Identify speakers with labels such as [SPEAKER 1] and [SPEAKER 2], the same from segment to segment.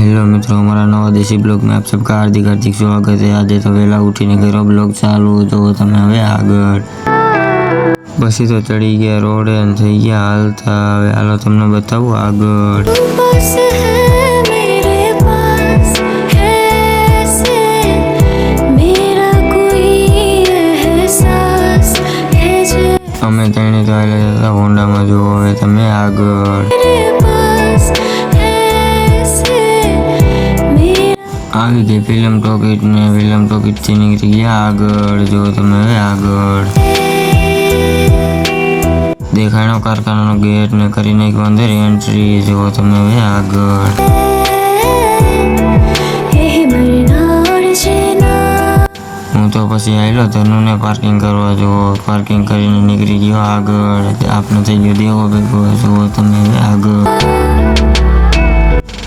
[SPEAKER 1] Hello मित्रों, हमारा नवा देसी ब्लॉग में आप सबका हार्दिक हार्दिक स्वागत है। आज तो वेला उठीने करो ब्लॉग चालू तो तमे हवे आगळ बसी तो चढ़ी गया रोड एंड थई गया हालता। हवे हालो तमने बतावुं आगळ अमे तणे तो आयला जता होंडा में जो हवे तमे आगळ આવી ગઈ ફિલ્મ ટોકીટ ને ફિલ્મ ટોકીટ થી નીકળી ગયા આગળ। જો તમે હવે આગળ દેખાણો કારખાનાનો ગેટ ને કરી નાખ્યો અંદર એન્ટ્રી। જો તમે હવે આગળ હું તો પછી આવેલો ધનુને પાર્કિંગ કરવા। જો પાર્કિંગ કરીને નીકળી ગયો આગળ। આપને થઈ ગયો દેવો ભેગો। જો તમે હવે આગળ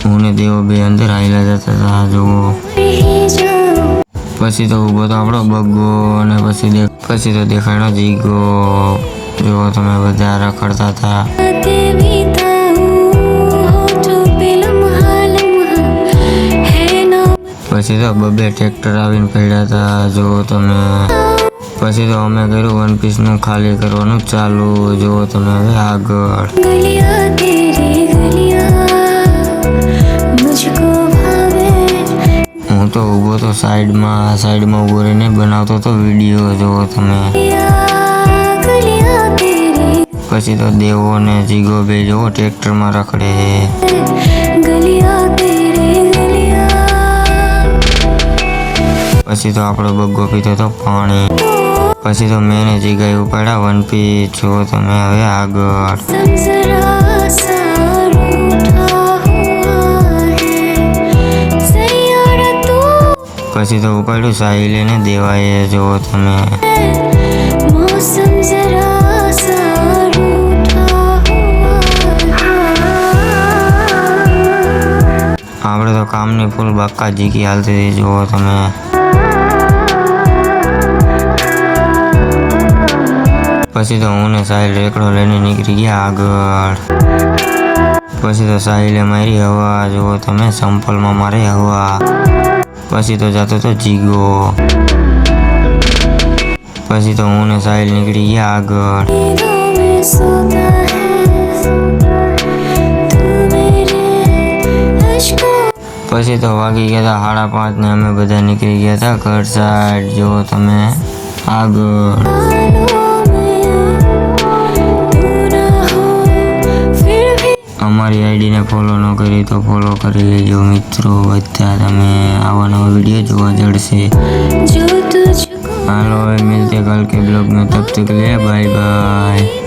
[SPEAKER 1] હું દેવો બે અંદર આવેલા જતા હતા। જુઓ પછી તો ઉભો તો આપણો બગ્ગો અને પછી તો દેખાણો જીગો। જુઓ તમે બધા રખડતા હતા। પછી તો બબે ટ્રેક્ટર આવીને પડ્યા હતા। જુઓ તમે પછી તો અમે કર્યું વન પીસનું ખાલી કરવાનું ચાલુ। જુઓ તમે હવે આગળ હું તો ઊભો તો સાઈડમાં ઊભો રહીને બનાવતો તો વિડીયો। જુઓ તમે પછી તો દેવો ને જીગો બે જુઓ ટ્રેક્ટરમાં રખડે। પછી તો આપણો બગ્ગો પીતો તો પાણી। પછી તો મેં ને જીગાએ ઉપાડ્યા વન પીસ। જુઓ તમે હવે આગળ પછી તો ઉપાડ્યું સાહિલે ને દેવાએ। જુઓ તમે આપણે તો કામની ફૂલ બાકા જીકી હાલતી હતી। જુઓ તમે પછી તો હું ને સાહિલ રેકડો લઈને નીકળી ગયા આગળ। પછી તો સાહિલે મારી હવા। જુઓ તમે સંપલમાં મારી હવા। પછી તો જતો તો જીગો। પછી તો હું ને સાહિલ નીકળી ગયા આગળ। પછી તો વાગી ગયા હતા 5:30 ને અમે બધા નીકળી ગયા હતા ઘર સાઈડ। જો તમે આગળ અમારી આઈડીને ફોલો ન કરી તો ફોલો કરી લેજો મિત્રો। બધા તમે આવા નવા वीडियो જોવા જડશે। હાલો मिलते कल के ब्लॉग में, तब तक ले बाय बाय।